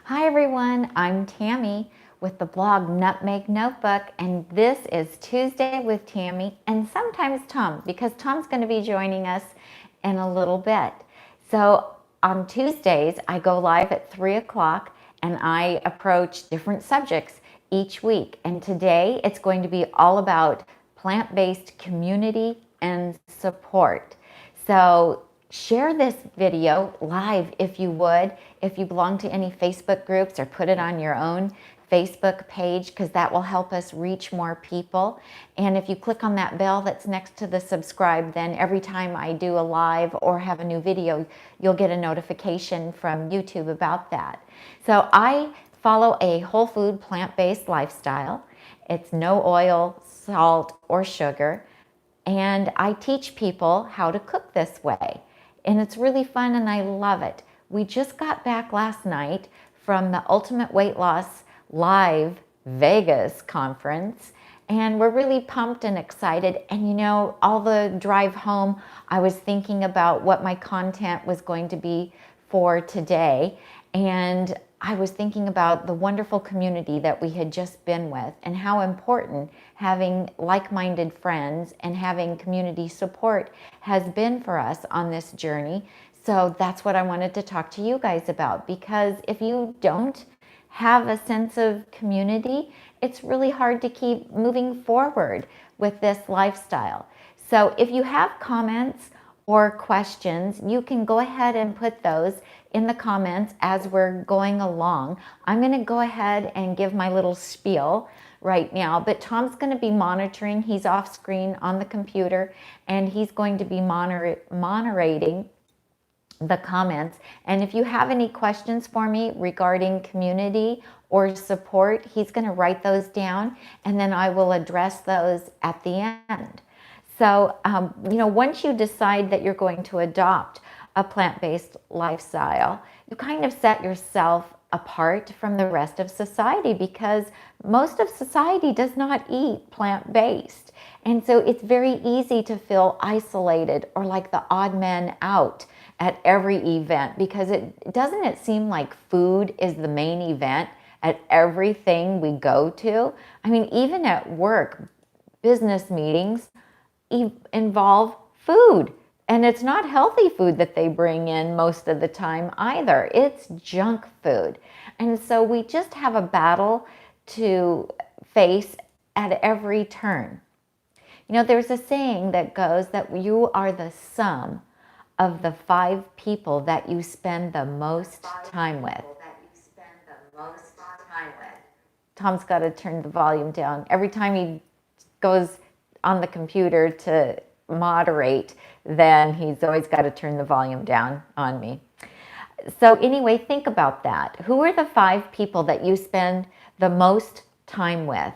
Hi everyone, I'm Tammy with the blog Nutmeg Notebook, and this is Tuesday with Tammy and sometimes Tom, because Tom's going to be joining us in a little bit. So on Tuesdays, I go live at 3 o'clock and I approach different subjects each week. And today it's going to be all about plant-based community and support. So share this video live if you would, if you belong to any Facebook groups, or put it on your own Facebook page, because that will help us reach more people. And if you click on that bell that's next to the subscribe, then every time I do a live or have a new video, you'll get a notification from YouTube about that. So I follow a whole food plant-based lifestyle. It's no oil, salt, or sugar. And I teach people how to cook this way. And it's really fun and I love it. We just got back last night from the Ultimate Weight Loss Live Vegas conference, and we're really pumped and excited. And you know, all the drive home, I was thinking about what my content was going to be for today. And I was thinking about the wonderful community that we had just been with and how important having like-minded friends and having community support has been for us on this journey. So that's what I wanted to talk to you guys about, because if you don't have a sense of community, it's really hard to keep moving forward with this lifestyle. So if you have comments or questions, you can go ahead and put those in the comments as we're going along. I'm going to go ahead and give my little spiel right now, but Tom's going to be monitoring. He's off screen on the computer, and he's going to be moderating the comments. And if you have any questions for me regarding community or support, he's going to write those down, and then I will address those at the end. So, once you decide that you're going to adopt a plant-based lifestyle, you kind of set yourself apart from the rest of society, because most of society does not eat plant-based. And so it's very easy to feel isolated or like the odd man out at every event, because doesn't it seem like food is the main event at everything we go to? I mean, even at work, business meetings involve food. And it's not healthy food that they bring in most of the time either. It's junk food. And so we just have a battle to face at every turn. You know, there's a saying that goes that you are the sum of the 5 people that you spend the most time with. Tom's got to turn the volume down. Every time he goes on the computer to moderate, then he's always got to turn the volume down on me. So anyway, think about that. Who are the 5 people that you spend the most time with?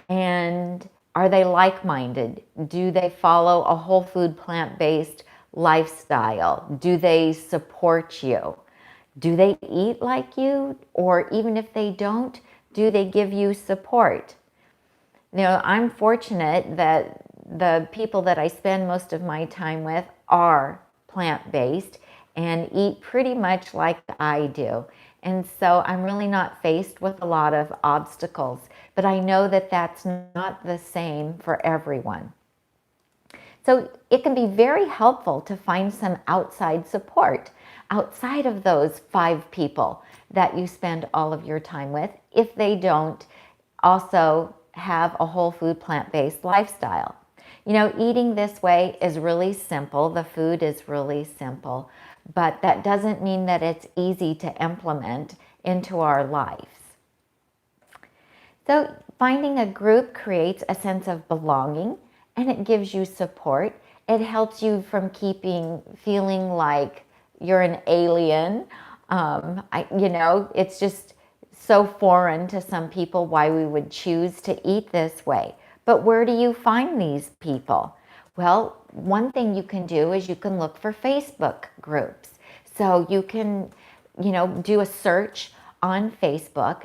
And are they like-minded? Do they follow a whole food plant-based lifestyle? Do they support you? Do they eat like you? Or even if they don't, do they give you support? You know, I'm fortunate that the people that I spend most of my time with are plant-based and eat pretty much like I do. And so I'm really not faced with a lot of obstacles, but I know that that's not the same for everyone. So it can be very helpful to find some outside support outside of those 5 people that you spend all of your time with, if they don't also have a whole food plant-based lifestyle. You know, eating this way is really simple. The food is really simple, but that doesn't mean that it's easy to implement into our lives. So finding a group creates a sense of belonging, and it gives you support. It helps you from feeling like you're an alien. It's just so foreign to some people why we would choose to eat this way. But where do you find these people? Well, one thing you can do is you can look for Facebook groups. So you can, do a search on Facebook,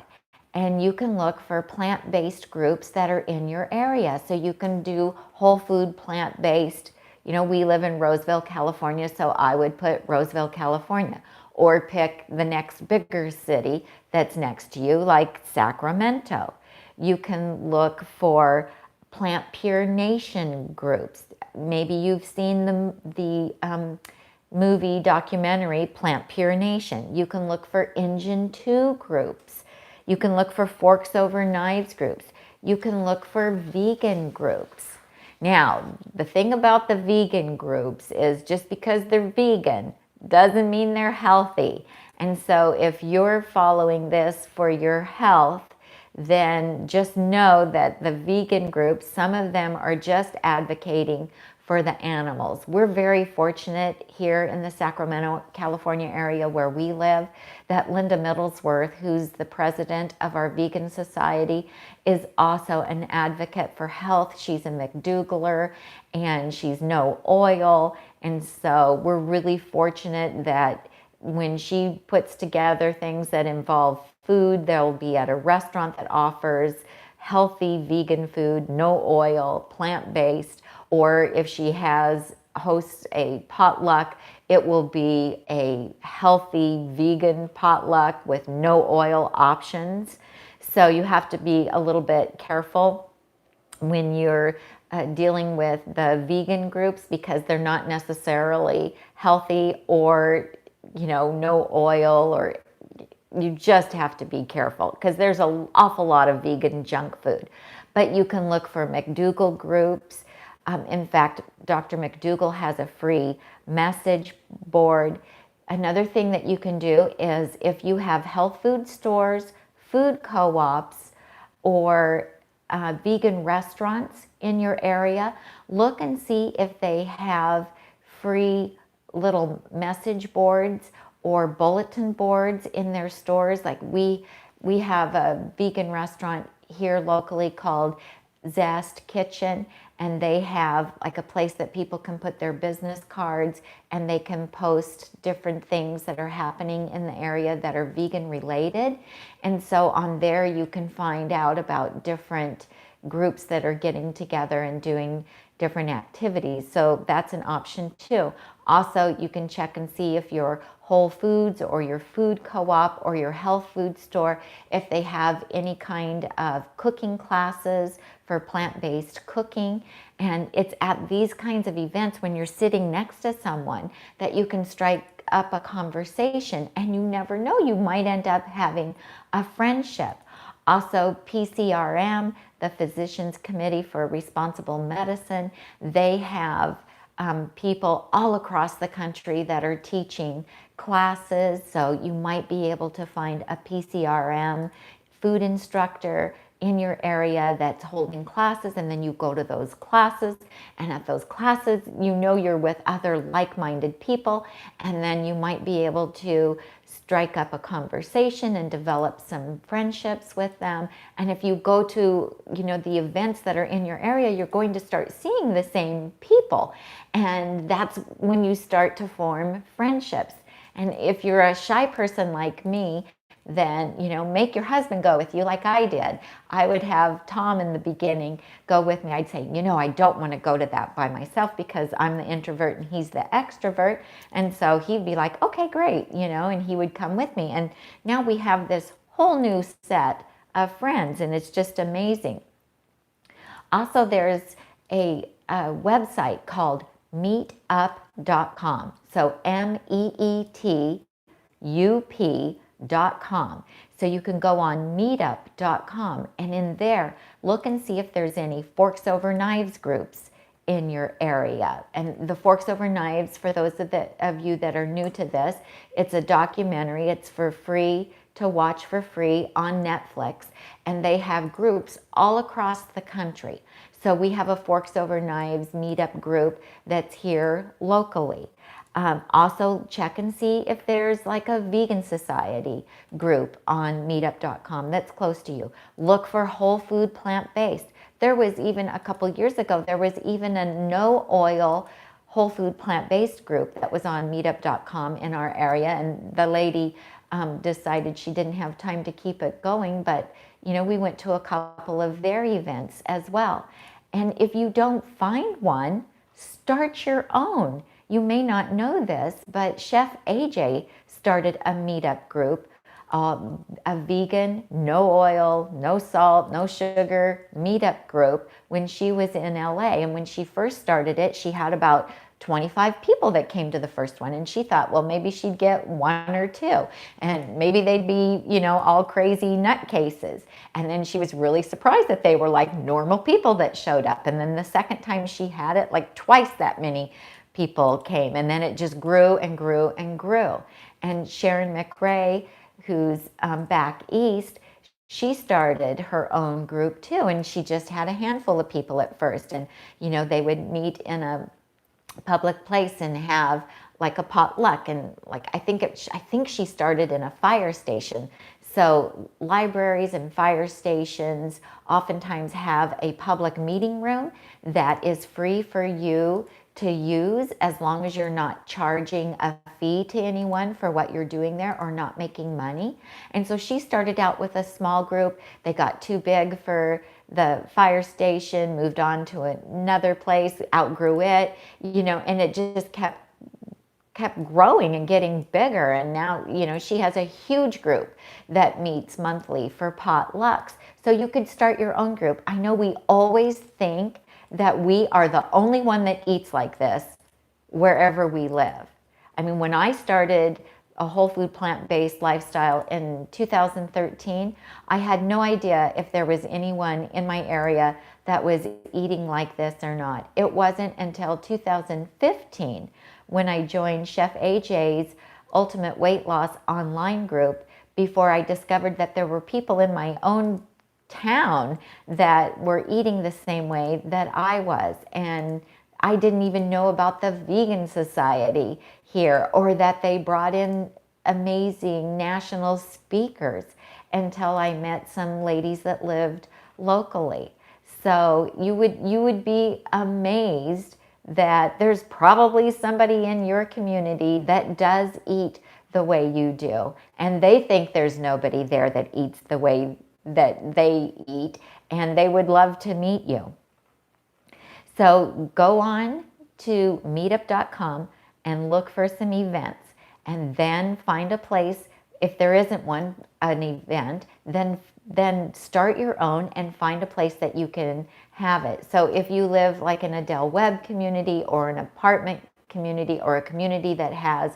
and you can look for plant-based groups that are in your area. So you can do whole food plant-based, You know, we live in Roseville, California, so I would put Roseville, California, or pick the next bigger city that's next to you, like Sacramento. You can look for Plant Pure Nation groups. Maybe you've seen the movie documentary Plant Pure Nation. You can look for Engine 2 groups. You can look for Forks Over Knives groups. You can look for vegan groups. Now, the thing about the vegan groups is just because they're vegan doesn't mean they're healthy. And so if you're following this for your health, then just know that the vegan groups, some of them are just advocating for the animals. We're very fortunate here in the Sacramento, California area where we live that Linda Middlesworth, who's the president of our Vegan Society, is also an advocate for health. She's a McDougall'er and she's no oil. And so we're really fortunate that when she puts together things that involve food, they'll be at a restaurant that offers healthy vegan food, no oil, plant-based, or if she hosts a potluck, it will be a healthy vegan potluck with no oil options. So you have to be a little bit careful when you're dealing with the vegan groups because they're not necessarily healthy or, you know, no oil, or you just have to be careful because there's an awful lot of vegan junk food. But you can look for McDougall groups. In fact, Dr. McDougall has a free message board. Another thing that you can do is if you have health food stores, food co-ops, or vegan restaurants in your area, look and see if they have free little message boards or bulletin boards in their stores. Like we have a vegan restaurant here locally called Zest Kitchen, and they have like a place that people can put their business cards and they can post different things that are happening in the area that are vegan related. And so on there you can find out about different groups that are getting together and doing different activities. So that's an option too. Also, you can check and see if your Whole Foods or your food co-op or your health food store, if they have any kind of cooking classes for plant-based cooking. And it's at these kinds of events when you're sitting next to someone that you can strike up a conversation, and you never know, you might end up having a friendship. Also, PCRM, the Physicians Committee for Responsible Medicine, they have people all across the country that are teaching classes. So you might be able to find a PCRM food instructor in your area that's holding classes, and then you go to those classes, and at those classes you know you're with other like-minded people, and then you might be able to strike up a conversation and develop some friendships with them. And if you go to, you know, the events that are in your area, you're going to start seeing the same people, and that's when you start to form friendships. And if you're a shy person like me, then, you know, make your husband go with you like I did. I would have Tom in the beginning go with me. I'd say, you know, I don't want to go to that by myself because I'm the introvert and he's the extrovert. And so he'd be like, okay, great, you know, and he would come with me. And now we have this whole new set of friends, and it's just amazing. Also, there's a website called meetup.com. So meetup.com. So you can go on meetup.com, and in there look and see if there's any Forks Over Knives groups in your area. And the Forks Over Knives, for those of you that are new to this, it's a documentary. It's for free to watch for free on Netflix, and they have groups all across the country. So we have a Forks Over Knives meetup group that's here locally. Also check and see if there's like a vegan society group on meetup.com that's close to you. Look for whole food plant-based. There was even a couple years ago, there was even a no oil whole food plant-based group that was on meetup.com in our area, and the lady decided she didn't have time to keep it going, but you know, we went to a couple of their events as well. And if you don't find one, start your own. You may not know this, but Chef AJ started a meetup group, a vegan, no oil, no salt, no sugar meetup group when she was in LA. And when she first started it, she had about 25 people that came to the first one. And she thought, well, maybe she'd get one or two. And maybe they'd be, all crazy nutcases. And then she was really surprised that they were like normal people that showed up. And then the second time she had it, like twice that many people came. And then it just grew and grew and grew. And Sharon McRae, who's back east, she started her own group too. And she just had a handful of people at first. And, they would meet in a public place and have like a potluck, and like I think she started in a fire station. So libraries and fire stations oftentimes have a public meeting room that is free for you to use, as long as you're not charging a fee to anyone for what you're doing there or not making money. And so she started out with a small group. They got too big for the fire station, moved on to another place, outgrew it, and it just kept growing and getting bigger. And now, she has a huge group that meets monthly for potlucks. So you could start your own group. I know we always think that we are the only one that eats like this wherever we live. I mean, when I started a whole food plant-based lifestyle in 2013, I had no idea if there was anyone in my area that was eating like this or not. It wasn't until 2015 when I joined Chef AJ's Ultimate Weight Loss online group before I discovered that there were people in my own town that were eating the same way that I was. And I didn't even know about the Vegan Society here, or that they brought in amazing national speakers, until I met some ladies that lived locally. So you would be amazed that there's probably somebody in your community that does eat the way you do, and they think there's nobody there that eats the way that they eat, and they would love to meet you. So go on to meetup.com and look for some events, and then find a place. If there isn't an event, then start your own and find a place that you can have it. So if you live like in a Del Webb community, or an apartment community, or a community that has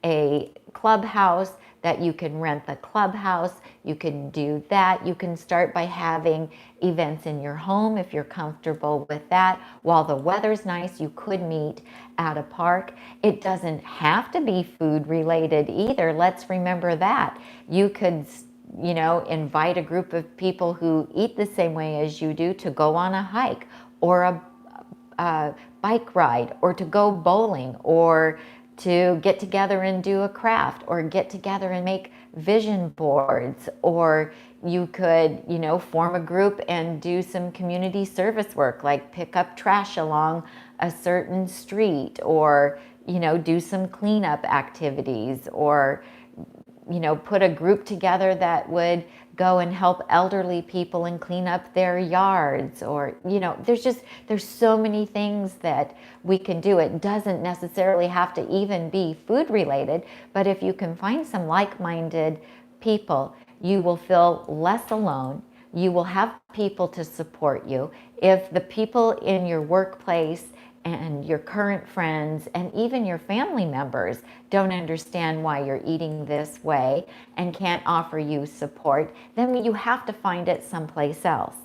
a clubhouse, that you can rent the clubhouse, you can do that. You can start by having events in your home if you're comfortable with that. While the weather's nice, you could meet at a park. It doesn't have to be food related either. Let's remember that. You could, invite a group of people who eat the same way as you do to go on a hike, or a bike ride, or to go bowling, or to get together and do a craft, or get together and make vision boards. Or you could, form a group and do some community service work, like pick up trash along a certain street, or, do some cleanup activities, or, put a group together that would go and help elderly people and clean up their yards. Or, there's so many things that we can do. It doesn't necessarily have to even be food related, but if you can find some like-minded people, you will feel less alone. You will have people to support you. If the people in your workplace and your current friends and even your family members don't understand why you're eating this way and can't offer you support, then you have to find it someplace else.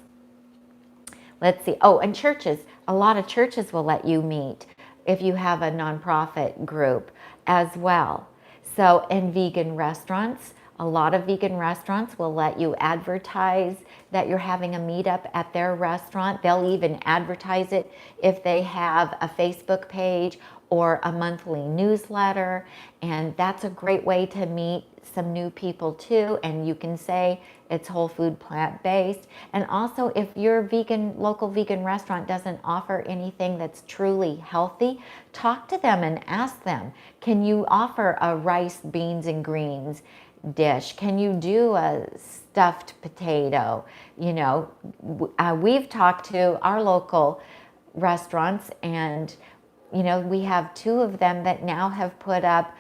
Let's see. Oh, and churches. A lot of churches will let you meet if you have a nonprofit group as well. So, and vegan restaurants. A lot of vegan restaurants will let you advertise that you're having a meetup at their restaurant. They'll even advertise it if they have a Facebook page or a monthly newsletter. And that's a great way to meet some new people too. And you can say it's whole food plant-based. And also, if your local vegan restaurant doesn't offer anything that's truly healthy, talk to them and ask them, can you offer a rice, beans, and greens dish? Can you do a stuffed potato? We've talked to our local restaurants, and you know, we have 2 of them that now have put up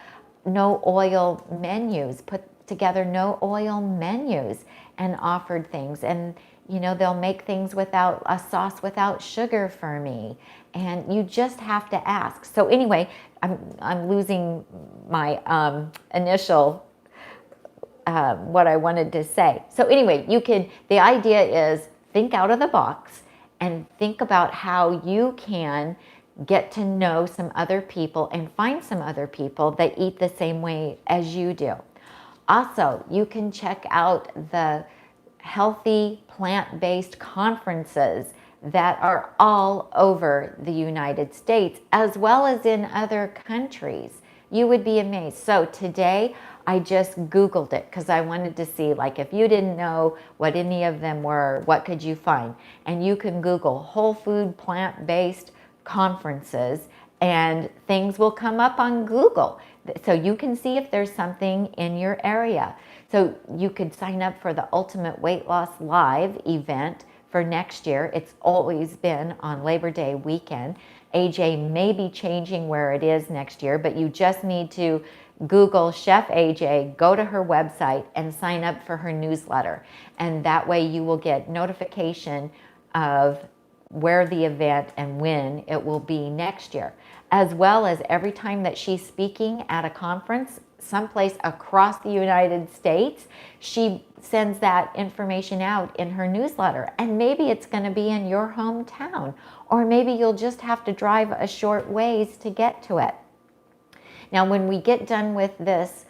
no oil menus, put together no oil menus and offered things. And, you know, they'll make things without a sauce without sugar for me. And you just have to ask. So anyway, I'm losing my initial what I wanted to say. So anyway, the idea is think out of the box and think about how you can get to know some other people and find some other people that eat the same way as you do. Also, you can check out the healthy plant-based conferences that are all over the United States as well as in other countries. You would be amazed. So today I just Googled it because I wanted to see, like, if you didn't know what any of them were, what could you find? And you can Google whole food plant-based conferences and things will come up on Google. So you can see if there's something in your area. So you could sign up for the Ultimate Weight Loss Live event for next year. It's always been on Labor Day weekend. AJ may be changing where it is next year, but you just need to Google Chef AJ, go to her website and sign up for her newsletter. And that way you will get notification of where the event and when it will be next year, as well as every time that she's speaking at a conference someplace across the United States, she sends that information out in her newsletter. And maybe it's going to be in your hometown, or maybe you'll just have to drive a short ways to get to it. Now, when we get done with this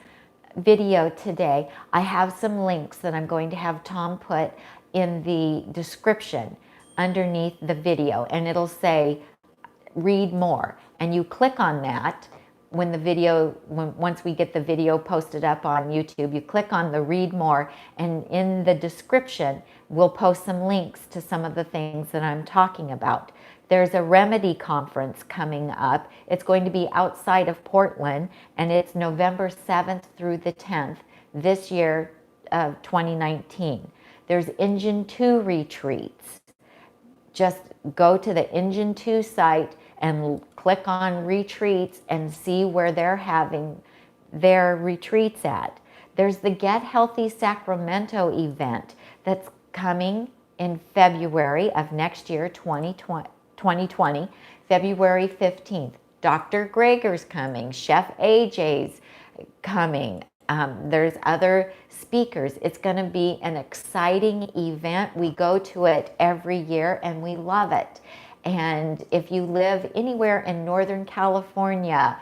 video today, I have some links that I'm going to have Tom put in the description underneath the video, and it'll say read more, and you click on that when the video, once we get the video posted up on YouTube, you click on the read more, and in the description we'll post some links to some of the things that I'm talking about. There's a Remedy conference coming up. It's going to be outside of Portland, and it's November 7th through the 10th this year of 2019. There's Engine 2 retreats. Just go to the Engine 2 site and click on retreats and see where they're having their retreats at. There's the Get Healthy Sacramento event that's coming in February of next year, 2020, February 15th. Dr. Greger's coming, Chef AJ's coming. There's other speakers. It's going to be an exciting event. We go to it every year and we love it. And if you live anywhere in Northern California,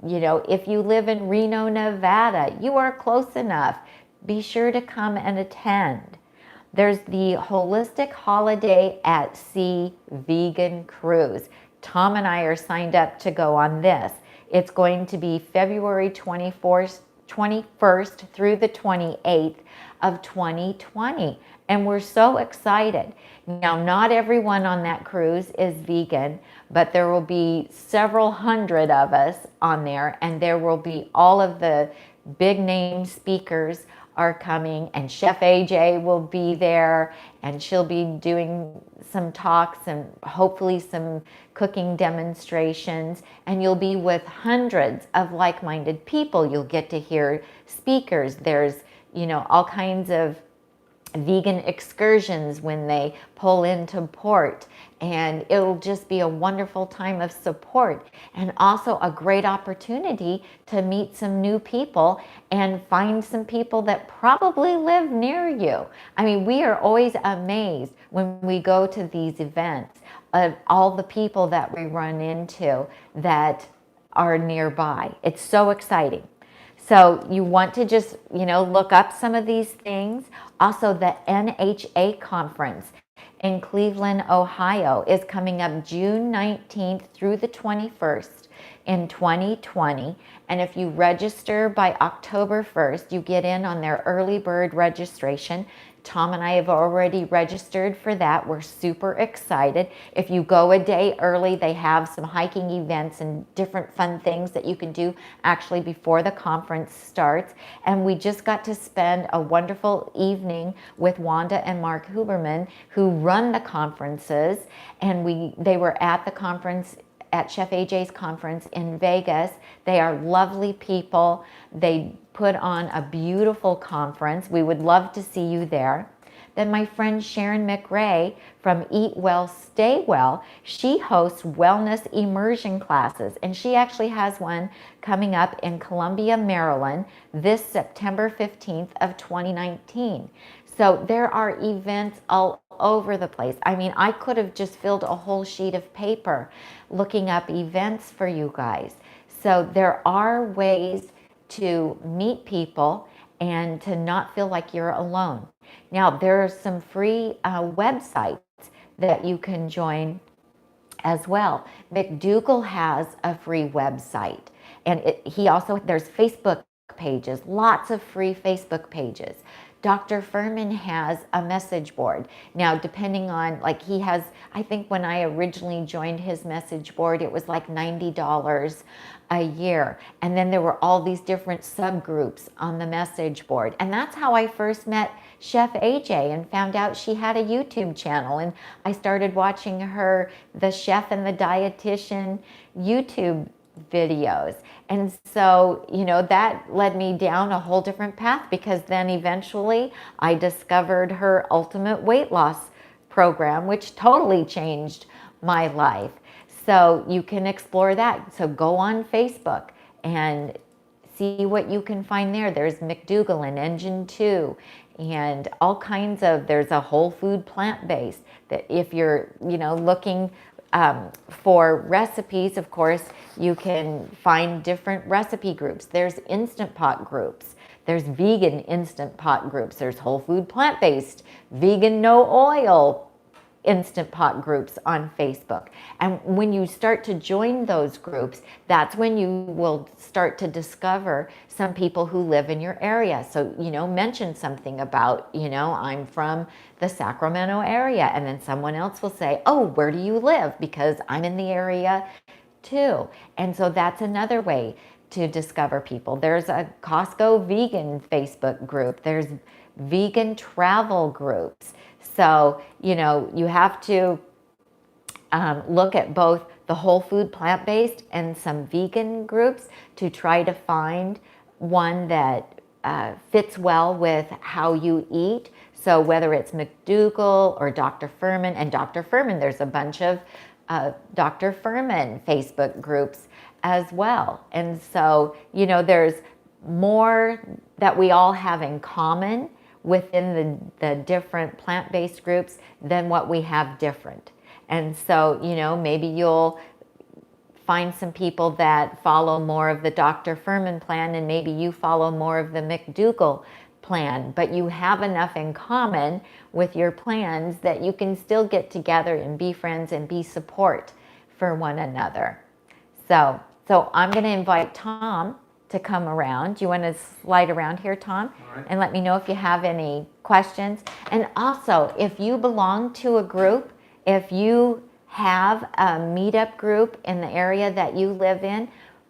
you know, if you live in Reno, Nevada, you are close enough. Be sure to come and attend. There's the Holistic Holiday at Sea Vegan Cruise. Tom and I are signed up to go on this. It's going to be February 21st through the 28th of 2020. And we're so excited. Now, not everyone on that cruise is vegan, but there will be several hundred of us on there, and there will be all of the big name speakers are coming, and Chef AJ will be there, and she'll be doing some talks and hopefully some cooking demonstrations, and you'll be with hundreds of like-minded people. You'll get to hear speakers. There's, you know, all kinds of vegan excursions when they pull into port, and it'll just be a wonderful time of support and also a great opportunity to meet some new people and find some people that probably live near you. I mean, we are always amazed when we go to these events of all the people that we run into that are nearby. It's so exciting. So you want to just, you know, look up some of these things. Also, the NHA conference in Cleveland, Ohio is coming up June 19th through the 21st in 2020. And if you register by October 1st, you get in on their early bird registration. Tom and I have already registered for that. We're super excited. If you go a day early, they have some hiking events and different fun things that you can do actually before the conference starts. And we just got to spend a wonderful evening with Wanda and Mark Huberman, who run the conferences. And they were at the conference at Chef AJ's conference in Vegas. They are lovely people. They put on a beautiful conference. We would love to see you there. Then my friend Sharon McRae from Eat Well, Stay Well, she hosts wellness immersion classes, and she actually has one coming up in Columbia, Maryland, this September 15th of 2019. So there are events all over the place. I mean, I could have just filled a whole sheet of paper looking up events for you guys. So there are ways to meet people and to not feel like you're alone. Now, there are some free websites that you can join as well. McDougall has a free website, and there's Facebook pages, lots of free Facebook pages. Dr. Furman has a message board. Now, depending on, like, he has, I think when I originally joined his message board, it was like $90 a year. And then there were all these different subgroups on the message board. And that's how I first met Chef AJ and found out she had a YouTube channel. And I started watching her, the Chef and the Dietitian YouTube videos. And so, you know, that led me down a whole different path, because then eventually I discovered her ultimate weight loss program, which totally changed my life. So you can explore that. So go on Facebook and see what you can find there. There's McDougall and Engine 2 and all kinds of, there's a whole food plant-based that if you're, you know, looking for recipes, of course, you can find different recipe groups. There's Instant Pot groups. There's vegan Instant Pot groups. There's whole food plant-based, vegan no oil Instant Pot groups on Facebook. And when you start to join those groups, that's when you will start to discover some people who live in your area. So, you know, mention something about, you know, I'm from the Sacramento area, and then someone else will say, oh, where do you live? Because I'm in the area too. And so that's another way to discover people. There's a Costco vegan Facebook group. There's vegan travel groups. So, you know, you have to look at both the whole food plant-based and some vegan groups to try to find one that fits well with how you eat. So whether it's McDougall or Dr. Furman, and Dr. Furman, there's a bunch of Dr. Furman Facebook groups as well. And so, you know, there's more that we all have in common within the different plant-based groups than what we have different. And so, you know, maybe you'll find some people that follow more of the Dr. Furman plan, and maybe you follow more of the McDougall plan, but you have enough in common with your plans that you can still get together and be friends and be support for one another. So I'm going to invite Tom to come around. Do you want to slide around here, Tom? All right. And let me know if you have any questions. And also, if you belong to a group, if you have a meetup group in the area that you live in,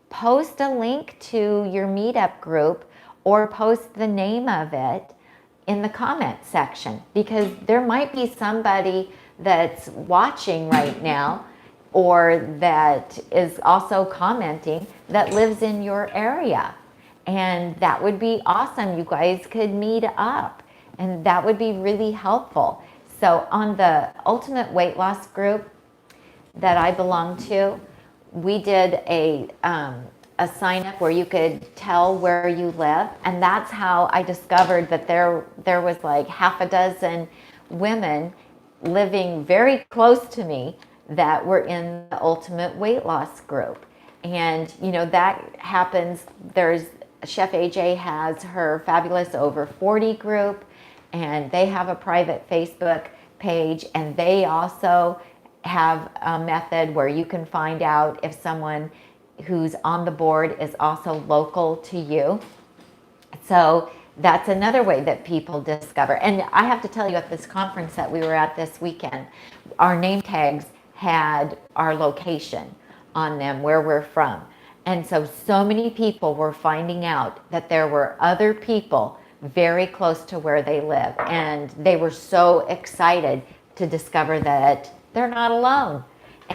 post a link to your meetup group or post the name of it in the comment section, because there might be somebody that's watching right now or that is also commenting that lives in your area. And that would be awesome. You guys could meet up, and that would be really helpful. So on the Ultimate Weight Loss group that I belong to, we did a sign up where you could tell where you live. And that's how I discovered that there was like half a dozen women living very close to me that were in the Ultimate Weight Loss group. And, you know, that happens. There's Chef AJ has her Fabulous Over 40 group, and they have a private Facebook page, and they also have a method where you can find out if someone who's on the board is also local to you. So that's another way that people discover. And I have to tell you, at this conference that we were at this weekend, our name tags had our location on them, where we're from. And so many people were finding out that there were other people very close to where they live. And they were so excited to discover that they're not alone.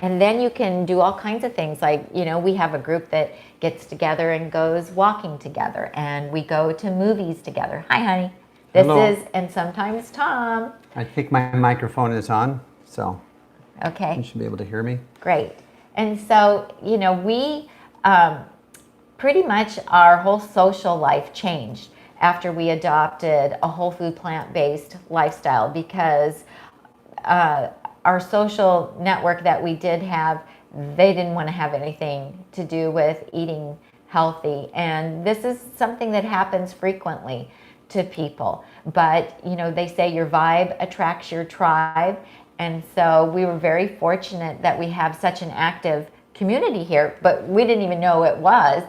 And then you can do all kinds of things. Like, we have a group that gets together and goes walking together, and we go to movies together. Hi, honey. Hello. And sometimes Tom. I think my microphone is on, so Okay. you should be able to hear me. Great. And so, we pretty much our whole social life changed after we adopted a whole food plant-based lifestyle, because our social network that we did have, they didn't want to have anything to do with eating healthy. And this is something that happens frequently to people. But, they say your vibe attracts your tribe. And so we were very fortunate that we have such an active community here, but we didn't even know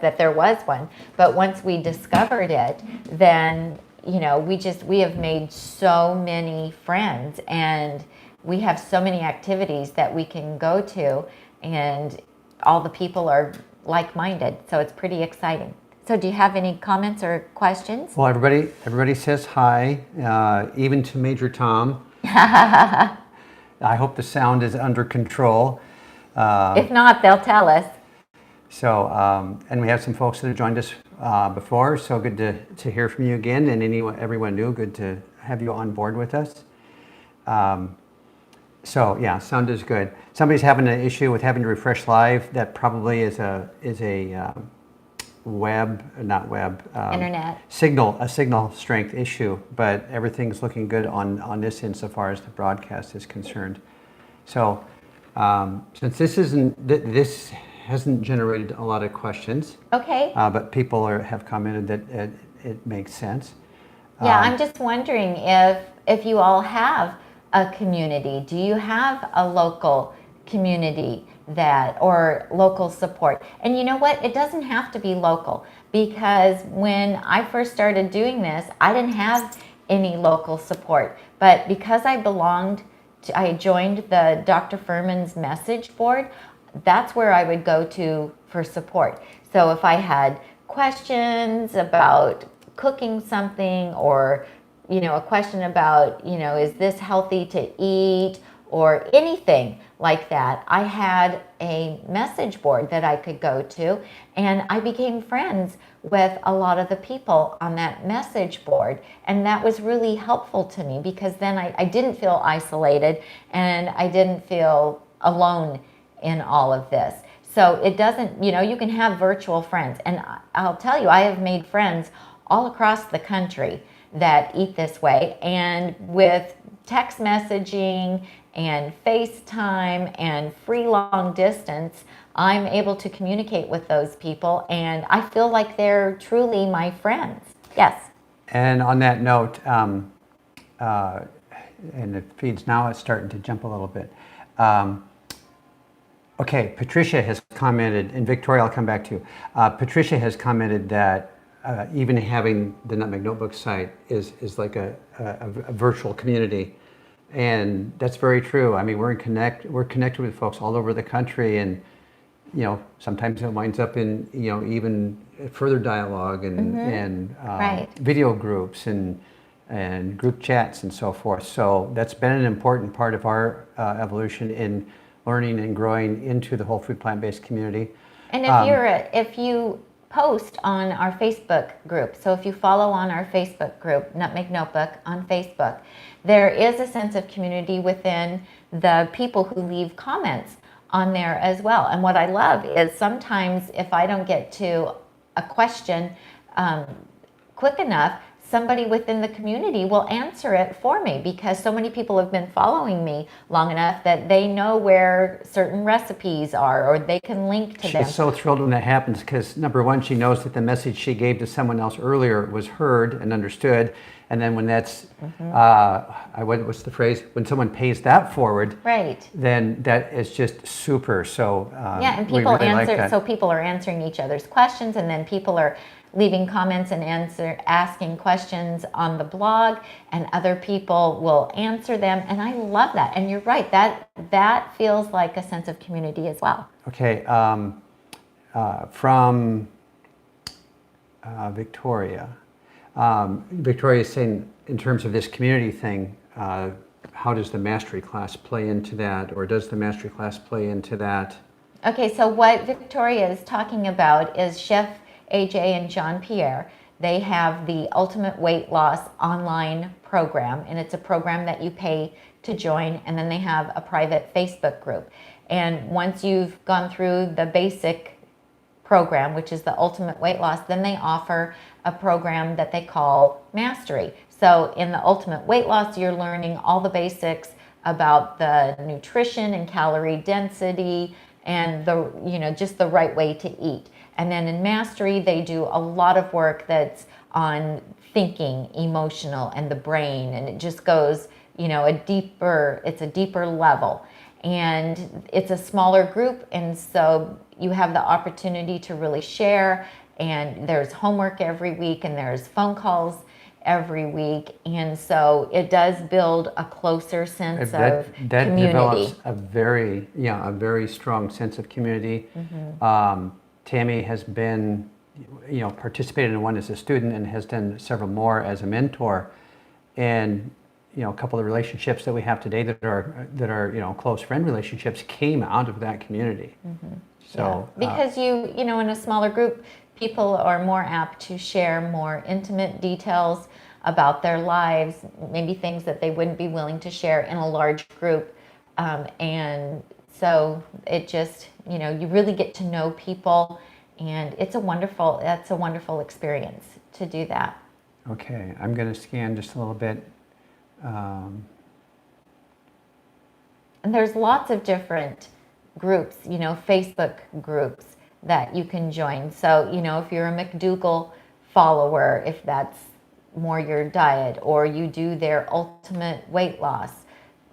that there was one. But once we discovered it, then, we have made so many friends, and we have so many activities that we can go to, and all the people are like-minded. So it's pretty exciting. So do you have any comments or questions? Well, everybody says hi, even to Major Tom. I hope the sound is under control. If not, they'll tell us. So, and we have some folks that have joined us before, so good to hear from you again, and everyone new, good to have you on board with us. So yeah, sound is good. Somebody's having an issue with having to refresh live. That probably is a internet signal strength issue, but everything's looking good on this insofar as the broadcast is concerned. So since this hasn't generated a lot of questions, okay, but people have commented that it makes sense. Yeah, I'm just wondering if you all have a community. Do you have a local community or local support? And you know what? It doesn't have to be local, because when I first started doing this, I didn't have any local support. But because I joined the Dr. Furman's message board, that's where I would go to for support. So if I had questions about cooking something, or a question about, is this healthy to eat, or anything like that, I had a message board that I could go to, and I became friends with a lot of the people on that message board. And that was really helpful to me, because then I didn't feel isolated, and I didn't feel alone in all of this. So it doesn't, you can have virtual friends. And I'll tell you, I have made friends all across the country that eat this way, and with text messaging and FaceTime and free long distance, I'm able to communicate with those people, and I feel like they're truly my friends. Yes. And on that note, and the feeds now is starting to jump a little bit. Okay, Patricia has commented, and Victoria, I'll come back to you. Patricia has commented that even having the Nutmeg Notebook site is like a virtual community, and that's very true. I mean, we're connected with folks all over the country, and sometimes it winds up in even further dialogue and right. video groups and group chats and so forth. So that's been an important part of our evolution in learning and growing into the whole food plant-based community. And if you post on our Facebook group, so if you follow on our Facebook group, Nutmeg Notebook on Facebook, there is a sense of community within the people who leave comments on there as well. And what I love is sometimes if I don't get to a question quick enough, somebody within the community will answer it for me, because so many people have been following me long enough that they know where certain recipes are, or they can link to them. She's so thrilled when that happens, because number one, she knows that the message she gave to someone else earlier was heard and understood. And then when that's, what's the phrase? When someone pays that forward, right, then that is just super. So yeah, and people really answer. Like so people are answering each other's questions, and then people are leaving comments and asking questions on the blog, and other people will answer them. And I love that. And you're right, that feels like a sense of community as well. Okay, from Victoria. Victoria is saying, in terms of this community thing, how does the mastery class play into that, or does the mastery class play into that? Okay, so what Victoria is talking about is Chef AJ and Jean Pierre. They have the Ultimate Weight Loss online program, and it's a program that you pay to join, and then they have a private Facebook group. And once you've gone through the basic program, which is the Ultimate Weight Loss, then they offer a program that they call Mastery. So in the Ultimate Weight Loss, you're learning all the basics about the nutrition and calorie density and the, just the right way to eat. And then in Mastery, they do a lot of work that's on thinking, emotional, and the brain, and it just goes, it's a deeper level. And it's a smaller group, and so you have the opportunity to really share, and there's homework every week, and there's phone calls every week, and so it does build a closer sense of that community. Develops a very strong sense of community. Tami has been, participated in one as a student and has done several more as a mentor, and a couple of relationships that we have today that are close friend relationships came out of that community. So because in a smaller group, people are more apt to share more intimate details about their lives, maybe things that they wouldn't be willing to share in a large group, and so it just you really get to know people, and that's a wonderful experience to do that. Okay, I'm going to scan just a little bit. And there's lots of different groups, Facebook groups that you can join. So, if you're a McDougall follower, if that's more your diet, or you do their ultimate weight loss,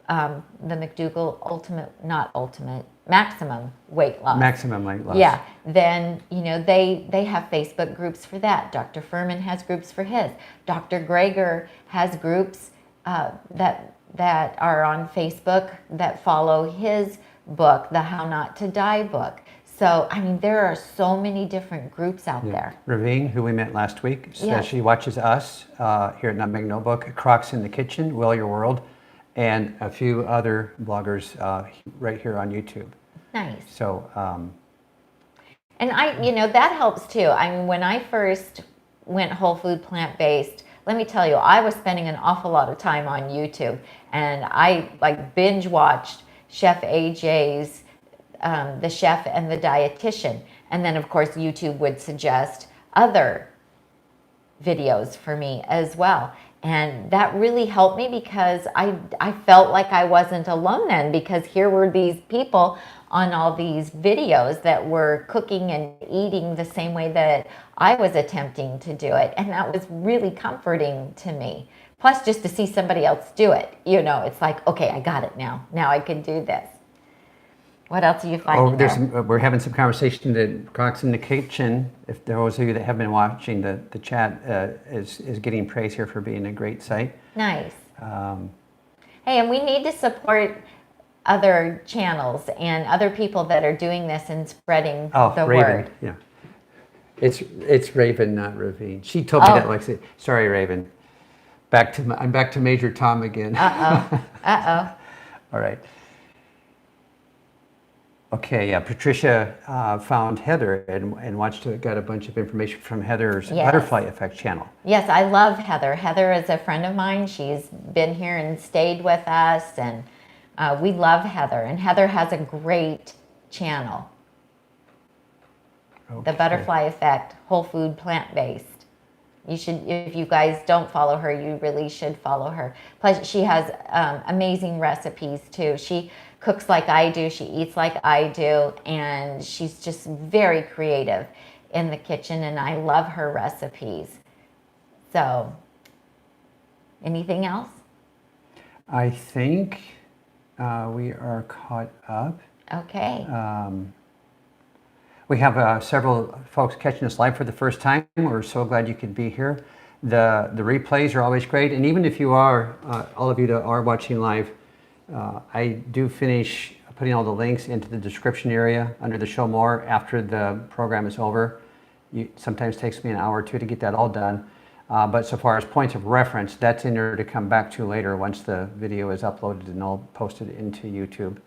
the McDougall maximum weight loss. Maximum weight loss. Yeah, then, they have Facebook groups for that. Dr. Furman has groups for his. Dr. Greger has groups that are on Facebook that follow his book, the How Not to Die book. So, there are so many different groups out there. Ravine, who we met last week, says Yes. she watches us here at Nutmeg Notebook, Crocs in the Kitchen, Will Your World, and a few other bloggers right here on YouTube. Nice. So, and that helps too. When I first went whole food plant-based, let me tell you, I was spending an awful lot of time on YouTube, and I binge watched Chef AJ's The Chef and the Dietitian, and then of course YouTube would suggest other videos for me as well, and that really helped me because I felt like I wasn't alone then, because here were these people on all these videos that were cooking and eating the same way that I was attempting to do it, and that was really comforting to me. Plus, just to see somebody else do it, it's like, okay, I got it now. Now I can do this. What else are you finding there? We're having some conversation that Crocs in the Kitchen, if those of you that have been watching the chat, is getting praise here for being a great site. Nice. Hey, and we need to support other channels and other people that are doing this and spreading the Raven, word. yeah. It's Raven, not Ravine. She told me that sorry, Raven. I'm back to Major Tom again. Uh-oh. All right. Okay, yeah, Patricia found Heather and got a bunch of information from Heather's Yes. Butterfly Effect channel. Yes, I love Heather. Heather is a friend of mine. She's been here and stayed with us, and we love Heather. And Heather has a great channel. Okay. The Butterfly Effect, whole food, plant-based. You should, if you guys don't follow her, you really should follow her. Plus, she has amazing recipes too. She cooks like I do, she eats like I do, and she's just very creative in the kitchen, and I love her recipes. So, anything else? I think we are caught up. Okay. We have several folks catching us live for the first time. We're so glad you could be here. The replays are always great, and even if you are, all of you that are watching live, I do finish putting all the links into the description area under the show more after the program is over. It sometimes takes me an hour or two to get that all done. But so far as points of reference, that's in there to come back to later once the video is uploaded and all posted into YouTube.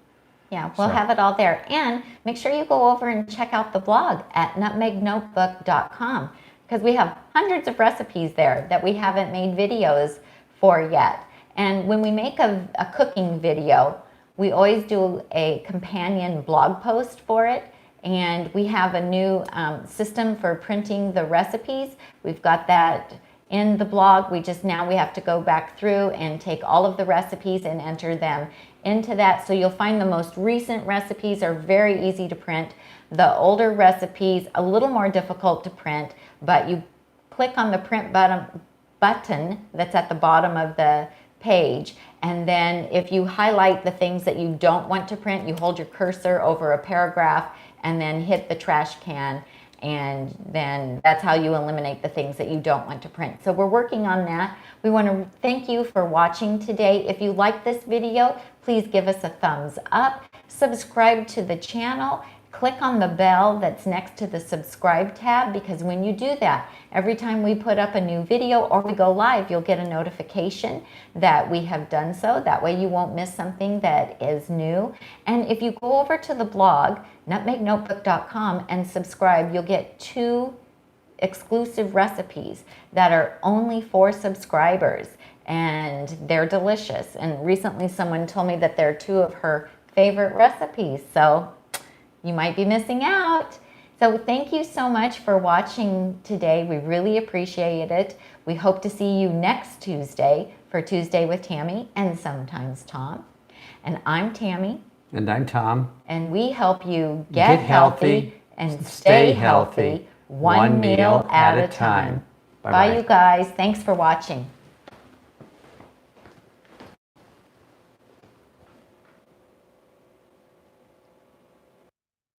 Yeah, we'll have it all there. And make sure you go over and check out the blog at nutmegnotebook.com because we have hundreds of recipes there that we haven't made videos for yet. And when we make a cooking video, we always do a companion blog post for it. And we have a new system for printing the recipes. We've got that in the blog. We have to go back through and take all of the recipes and enter them into that. So you'll find the most recent recipes are very easy to print. The older recipes, a little more difficult to print, but you click on the print button that's at the bottom of the page. And then if you highlight the things that you don't want to print, you hold your cursor over a paragraph and then hit the trash can. And then that's how you eliminate the things that you don't want to print. So we're working on that. We want to thank you for watching today. If you like this video, please give us a thumbs up, subscribe to the channel, click on the bell that's next to the subscribe tab, because when you do that, every time we put up a new video or we go live, you'll get a notification that we have done so. That way you won't miss something that is new. And if you go over to the blog, nutmegnotebook.com, and subscribe, you'll get 2 exclusive recipes that are only for subscribers, and they're delicious. And recently someone told me that they're 2 of her favorite recipes, so you might be missing out. So thank you so much for watching today. We really appreciate it. We hope to see you next Tuesday for Tuesday with Tami and sometimes Tom. And I'm Tami. And I'm Tom. And we help you get healthy and stay healthy, one meal at a time. Bye, you guys. Thanks for watching.